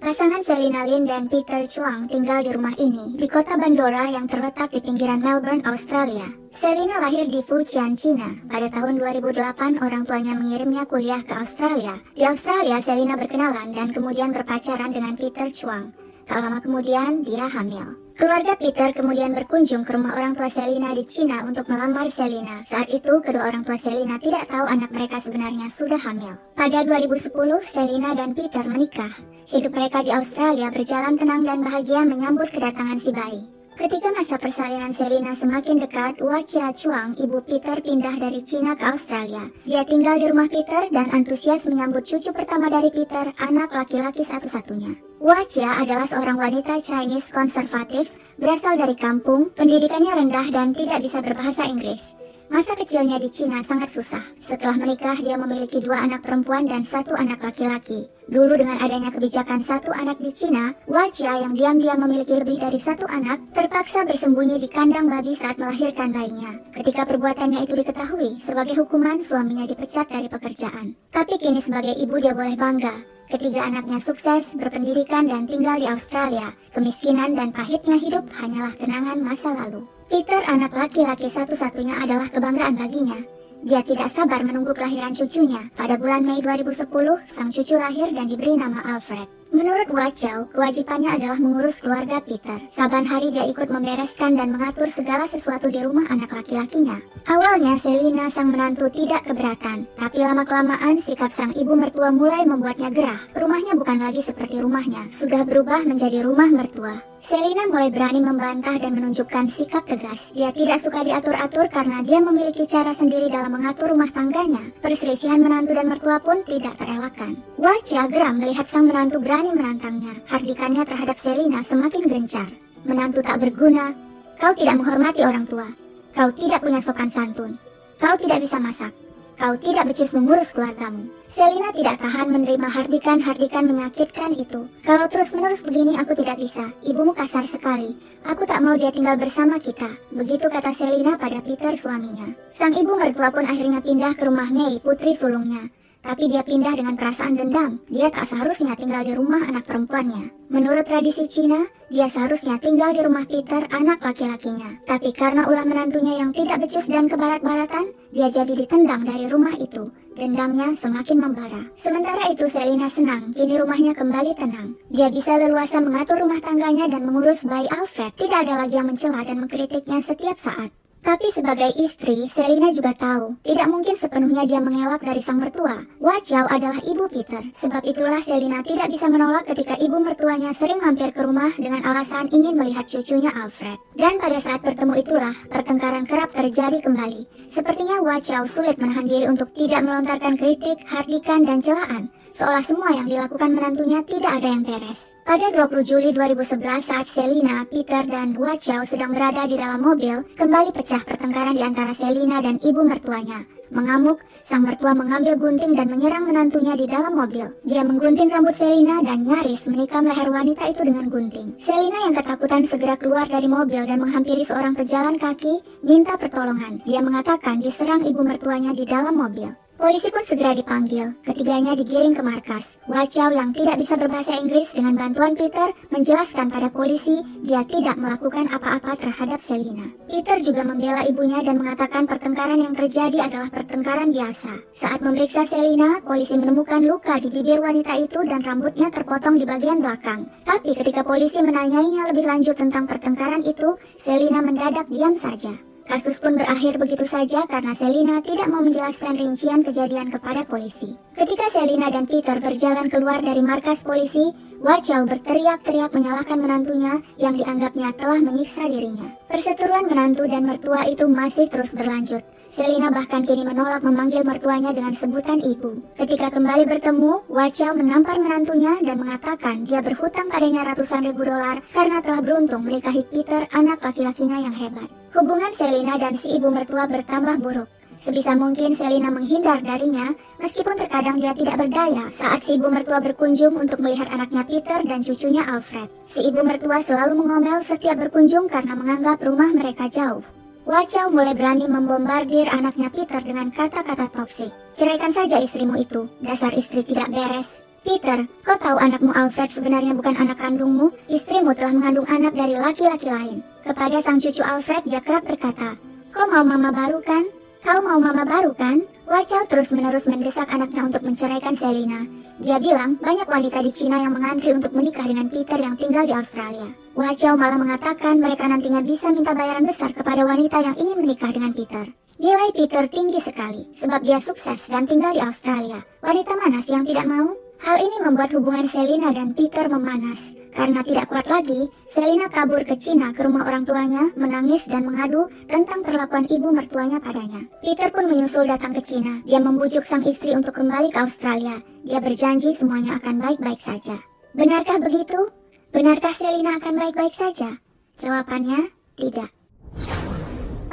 Pasangan Selina Lin dan Peter Chuang tinggal di rumah ini di kota Bandora yang terletak di pinggiran Melbourne, Australia. Selina lahir di Fujian, China. Pada tahun 2008, orang tuanya mengirimnya kuliah ke Australia. Di Australia, Selina berkenalan dan kemudian berpacaran dengan Peter Chuang. Tak lama kemudian, dia hamil. Keluarga Peter kemudian berkunjung ke rumah orang tua Selina di China untuk melamar Selina. Saat itu, kedua orang tua Selina tidak tahu anak mereka sebenarnya sudah hamil. Pada 2010, Selina dan Peter menikah. Hidup mereka di Australia berjalan tenang dan bahagia menyambut kedatangan si bayi. Ketika masa persalinan Selina semakin dekat, Wachia Chuang, ibu Peter, pindah dari China ke Australia. Dia tinggal di rumah Peter dan antusias menyambut cucu pertama dari Peter, anak laki-laki satu-satunya. Wachia adalah seorang wanita Chinese konservatif, berasal dari kampung, pendidikannya rendah dan tidak bisa berbahasa Inggris. Masa kecilnya di China sangat susah. Setelah menikah, dia memiliki 2 anak perempuan dan 1 anak laki-laki. Dulu dengan adanya kebijakan 1 anak di China, Wachia yang diam-diam memiliki lebih dari 1 anak, terpaksa bersembunyi di kandang babi saat melahirkan bayinya. Ketika perbuatannya itu diketahui, sebagai hukuman suaminya dipecat dari pekerjaan. Tapi kini sebagai ibu dia boleh bangga. Ketiga anaknya sukses, berpendidikan dan tinggal di Australia. Kemiskinan dan pahitnya hidup hanyalah kenangan masa lalu. Peter, anak laki-laki satu-satunya, adalah kebanggaan baginya. Dia tidak sabar menunggu kelahiran cucunya. Pada bulan Mei 2010, sang cucu lahir dan diberi nama Alfred. Menurut Wachia, kewajibannya adalah mengurus keluarga Peter. Saban hari dia ikut membereskan dan mengatur segala sesuatu di rumah anak laki-lakinya. Awalnya Selina sang menantu tidak keberatan, tapi lama-kelamaan sikap sang ibu mertua mulai membuatnya gerah. Rumahnya bukan lagi seperti rumahnya, sudah berubah menjadi rumah mertua. Selina mulai berani membantah dan menunjukkan sikap tegas. Dia tidak suka diatur-atur karena dia memiliki cara sendiri dalam mengatur rumah tangganya. Perselisihan menantu dan mertua pun tidak terelakkan. Wachia geram melihat sang menantu berani menantangnya. Hardikannya terhadap Selina semakin gencar. Menantu tak berguna, kau tidak menghormati orang tua, kau tidak punya sopan santun, kau tidak bisa masak, kau tidak becus mengurus keluargamu. Selina tidak tahan menerima hardikan-hardikan menyakitkan itu. Kalau terus-menerus begini aku tidak bisa. Ibumu kasar sekali. Aku tak mau dia tinggal bersama kita. Begitu kata Selina pada Peter, suaminya. Sang ibu mertua pun akhirnya pindah ke rumah Mei, putri sulungnya. Tapi dia pindah dengan perasaan dendam. Dia tak seharusnya tinggal di rumah anak perempuannya. Menurut tradisi Cina, dia seharusnya tinggal di rumah Peter, anak laki-lakinya. Tapi karena ulah menantunya yang tidak becus dan kebarat-baratan, dia jadi ditendang dari rumah itu. Dendamnya semakin membara. Sementara itu Selina senang, kini rumahnya kembali tenang. Dia bisa leluasa mengatur rumah tangganya dan mengurus bayi Alfred. Tidak ada lagi yang mencela dan mengkritiknya setiap saat. Tapi sebagai istri, Selina juga tahu, tidak mungkin sepenuhnya dia mengelak dari sang mertua. Wachia adalah ibu Peter. Sebab itulah Selina tidak bisa menolak ketika ibu mertuanya sering mampir ke rumah dengan alasan ingin melihat cucunya Alfred. Dan pada saat bertemu itulah, pertengkaran kerap terjadi kembali. Sepertinya Wachia sulit menahan diri untuk tidak melontarkan kritik, hardikan, dan celaan. Seolah semua yang dilakukan menantunya tidak ada yang beres. Pada 20 Juli 2011 saat Selina, Peter, dan Wachia sedang berada di dalam mobil, kembali pecah pertengkaran di antara Selina dan ibu mertuanya. Mengamuk, sang mertua mengambil gunting dan menyerang menantunya di dalam mobil. Dia menggunting rambut Selina dan nyaris menikam leher wanita itu dengan gunting. Selina yang ketakutan segera keluar dari mobil dan menghampiri seorang pejalan kaki, minta pertolongan. Dia mengatakan diserang ibu mertuanya di dalam mobil. Polisi pun segera dipanggil. Ketiganya digiring ke markas. Wachia yang tidak bisa berbahasa Inggris dengan bantuan Peter menjelaskan pada polisi dia tidak melakukan apa-apa terhadap Selina. Peter juga membela ibunya dan mengatakan pertengkaran yang terjadi adalah pertengkaran biasa. Saat memeriksa Selina, polisi menemukan luka di bibir wanita itu dan rambutnya terpotong di bagian belakang. Tapi ketika polisi menanyainya lebih lanjut tentang pertengkaran itu, Selina mendadak diam saja. Kasus pun berakhir begitu saja karena Selina tidak mau menjelaskan rincian kejadian kepada polisi. Ketika Selina dan Peter berjalan keluar dari markas polisi, Wachia berteriak-teriak menyalahkan menantunya yang dianggapnya telah menyiksa dirinya. Perseteruan menantu dan mertua itu masih terus berlanjut. Selina bahkan kini menolak memanggil mertuanya dengan sebutan ibu. Ketika kembali bertemu, Wachia menampar menantunya dan mengatakan dia berhutang padanya ratusan ribu dolar karena telah beruntung menikahi Peter, anak laki-lakinya yang hebat. Hubungan Selina dan si ibu mertua bertambah buruk. Sebisa mungkin Selina menghindar darinya, meskipun terkadang dia tidak berdaya saat si ibu mertua berkunjung untuk melihat anaknya Peter dan cucunya Alfred. Si ibu mertua selalu mengomel setiap berkunjung karena menganggap rumah mereka jauh. Wachia mulai berani membombardir anaknya Peter dengan kata-kata toksik. Ceraikan saja istrimu itu, dasar istri tidak beres. Peter, kau tahu anakmu Alfred sebenarnya bukan anak kandungmu? Istrimu telah mengandung anak dari laki-laki lain. Kepada sang cucu Alfred, dia kerap berkata, kau mau mama baru kan? Kau mau mama baru kan? Wachow terus-menerus mendesak anaknya untuk menceraikan Selina. Dia bilang banyak wanita di Cina yang mengantri untuk menikah dengan Peter yang tinggal di Australia. Wachow malah mengatakan mereka nantinya bisa minta bayaran besar kepada wanita yang ingin menikah dengan Peter. Nilai Peter tinggi sekali, sebab dia sukses dan tinggal di Australia. Wanita mana sih yang tidak mau? Hal ini membuat hubungan Selina dan Peter memanas. Karena tidak kuat lagi, Selina kabur ke Cina ke rumah orang tuanya, menangis dan mengadu tentang perlakuan ibu mertuanya padanya. Peter pun menyusul datang ke Cina. Dia membujuk sang istri untuk kembali ke Australia. Dia berjanji semuanya akan baik-baik saja. Benarkah begitu? Benarkah Selina akan baik-baik saja? Jawabannya, tidak.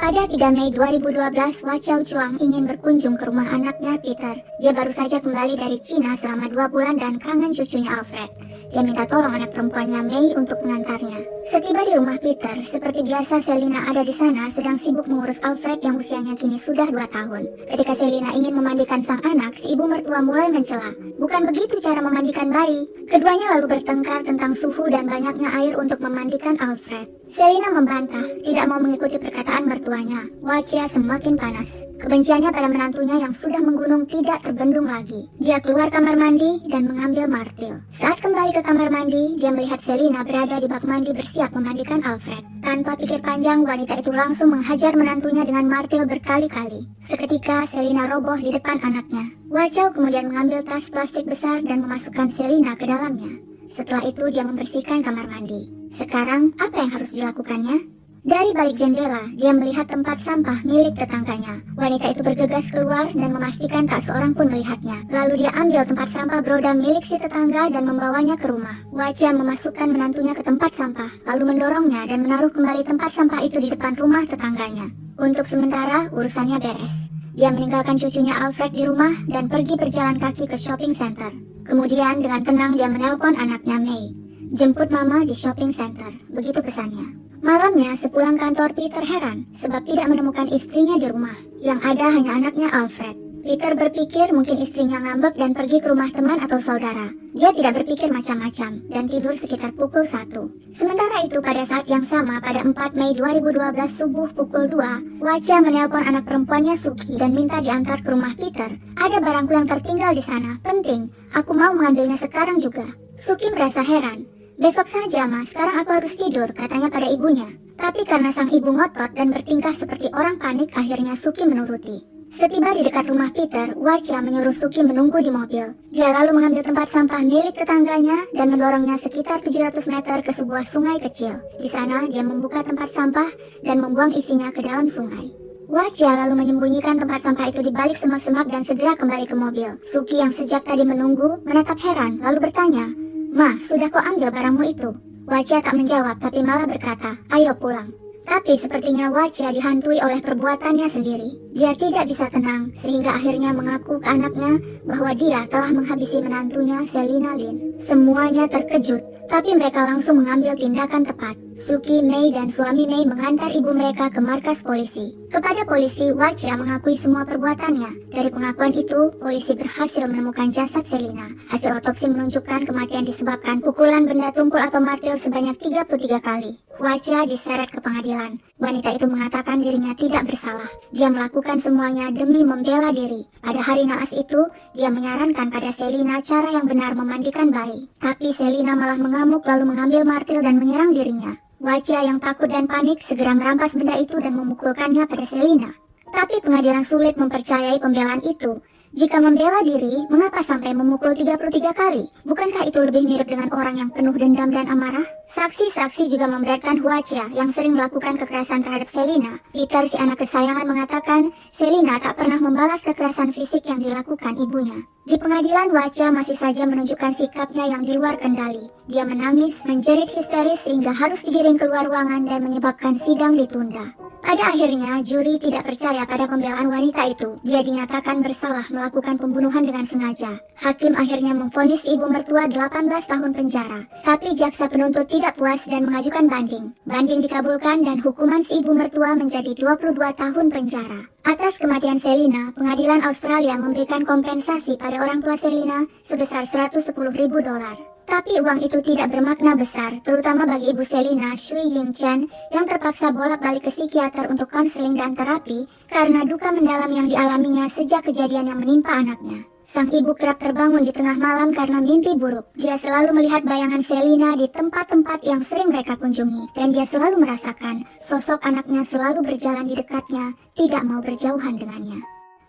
Pada 3 Mei 2012, Wachow Chuang ingin berkunjung ke rumah anaknya Peter. Dia baru saja kembali dari Cina selama 2 bulan dan kangen cucunya Alfred. Dia minta tolong anak perempuannya Mei untuk mengantarnya. Setiba di rumah Peter, seperti biasa Selina ada di sana sedang sibuk mengurus Alfred yang usianya kini sudah 2 tahun. Ketika Selina ingin memandikan sang anak, si ibu mertua mulai mencela. Bukan begitu cara memandikan bayi. Keduanya lalu bertengkar tentang suhu dan banyaknya air untuk memandikan Alfred. Selina membantah, tidak mau mengikuti perkataan mertuanya. Wajah semakin panas. Kebenciannya pada menantunya yang sudah menggunung tidak terbendung lagi. Dia keluar kamar mandi dan mengambil martil. Saat kembali ke kamar mandi, dia melihat Selina berada di bak mandi bersiap memandikan Alfred. Tanpa pikir panjang, wanita itu langsung menghajar menantunya dengan martil berkali-kali. Seketika, Selina roboh di depan anaknya. Wachow kemudian mengambil tas plastik besar dan memasukkan Selina ke dalamnya. Setelah itu, dia membersihkan kamar mandi. Sekarang, apa yang harus dilakukannya? Dari balik jendela, dia melihat tempat sampah milik tetangganya. Wanita itu bergegas keluar dan memastikan tak seorang pun melihatnya. Lalu dia ambil tempat sampah beroda milik si tetangga dan membawanya ke rumah. Wajah memasukkan menantunya ke tempat sampah, lalu mendorongnya dan menaruh kembali tempat sampah itu di depan rumah tetangganya. Untuk sementara, urusannya beres. Dia meninggalkan cucunya Alfred di rumah dan pergi berjalan kaki ke shopping center. Kemudian dengan tenang dia menelpon anaknya Mei. Jemput mama di shopping center, begitu pesannya. Malamnya sepulang kantor Peter heran sebab tidak menemukan istrinya di rumah. Yang ada hanya anaknya Alfred. Peter berpikir mungkin istrinya ngambek dan pergi ke rumah teman atau saudara. Dia tidak berpikir macam-macam dan tidur sekitar pukul 1. Sementara itu pada saat yang sama pada 4 Mei 2012 subuh pukul 2, Wajah menelpon anak perempuannya Suki dan minta diantar ke rumah Peter. Ada barangku yang tertinggal di sana, penting. Aku mau mengambilnya sekarang juga. Suki merasa heran. Besok saja mas, sekarang aku harus tidur, katanya pada ibunya. Tapi karena sang ibu ngotot dan bertingkah seperti orang panik, akhirnya Suki menuruti. Setiba di dekat rumah Peter, Wajah menyuruh Suki menunggu di mobil. Dia lalu mengambil tempat sampah milik tetangganya dan mendorongnya sekitar 700 meter ke sebuah sungai kecil. Di sana dia membuka tempat sampah dan membuang isinya ke dalam sungai. Wajah lalu menyembunyikan tempat sampah itu di balik semak-semak dan segera kembali ke mobil. Suki yang sejak tadi menunggu menatap heran lalu bertanya, "Ma, sudah kau ambil barangmu itu?" Wajah tak menjawab tapi malah berkata, "Ayo pulang." Tapi sepertinya Wajah dihantui oleh perbuatannya sendiri. Dia tidak bisa tenang sehingga akhirnya mengaku ke anaknya bahwa dia telah menghabisi menantunya Selina Lin. Semuanya terkejut, tapi mereka langsung mengambil tindakan tepat. Suki, Mei, dan suami Mei mengantar ibu mereka ke markas polisi. Kepada polisi, Wajah mengakui semua perbuatannya. Dari pengakuan itu, polisi berhasil menemukan jasad Selina. Hasil otopsi menunjukkan kematian disebabkan pukulan benda tumpul atau martil sebanyak 33 kali. Wajah diseret ke pengadilan. Wanita itu mengatakan dirinya tidak bersalah. Dia melakukan semuanya demi membela diri. Pada hari naas itu, dia menyarankan pada Selina cara yang benar memandikan bayi. Tapi Selina malah mengamuk lalu mengambil martil dan menyerang dirinya. Wajah yang takut dan panik segera merampas benda itu dan memukulkannya pada Selina. Tapi pengadilan sulit mempercayai pembelaan itu. Jika membela diri, mengapa sampai memukul 33 kali? Bukankah itu lebih mirip dengan orang yang penuh dendam dan amarah? Saksi-saksi juga memberatkan Wajah yang sering melakukan kekerasan terhadap Selina. Peter, si anak kesayangan, mengatakan Selina tak pernah membalas kekerasan fisik yang dilakukan ibunya. Di pengadilan, Wajah masih saja menunjukkan sikapnya yang di luar kendali. Dia menangis, menjerit histeris sehingga harus digiring keluar ruangan dan menyebabkan sidang ditunda. Pada akhirnya, juri tidak percaya pada pembelaan wanita itu. Dia dinyatakan bersalah melakukan pembunuhan dengan sengaja. Hakim akhirnya memvonis ibu mertua 18 tahun penjara. Tapi jaksa penuntut tidak puas dan mengajukan banding. Banding dikabulkan dan hukuman si ibu mertua menjadi 22 tahun penjara. Atas kematian Selina, pengadilan Australia memberikan kompensasi pada orang tua Selina sebesar $110.000. Tapi uang itu tidak bermakna besar, terutama bagi ibu Selina, Shui Ying Chen, yang terpaksa bolak-balik ke psikiater untuk konseling dan terapi karena duka mendalam yang dialaminya sejak kejadian yang menimpa anaknya. Sang ibu kerap terbangun di tengah malam karena mimpi buruk. Dia selalu melihat bayangan Selina di tempat-tempat yang sering mereka kunjungi, dan dia selalu merasakan sosok anaknya selalu berjalan di dekatnya, tidak mau berjauhan dengannya.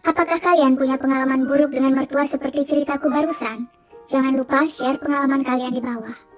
Apakah kalian punya pengalaman buruk dengan mertua seperti ceritaku barusan? Jangan lupa share pengalaman kalian di bawah.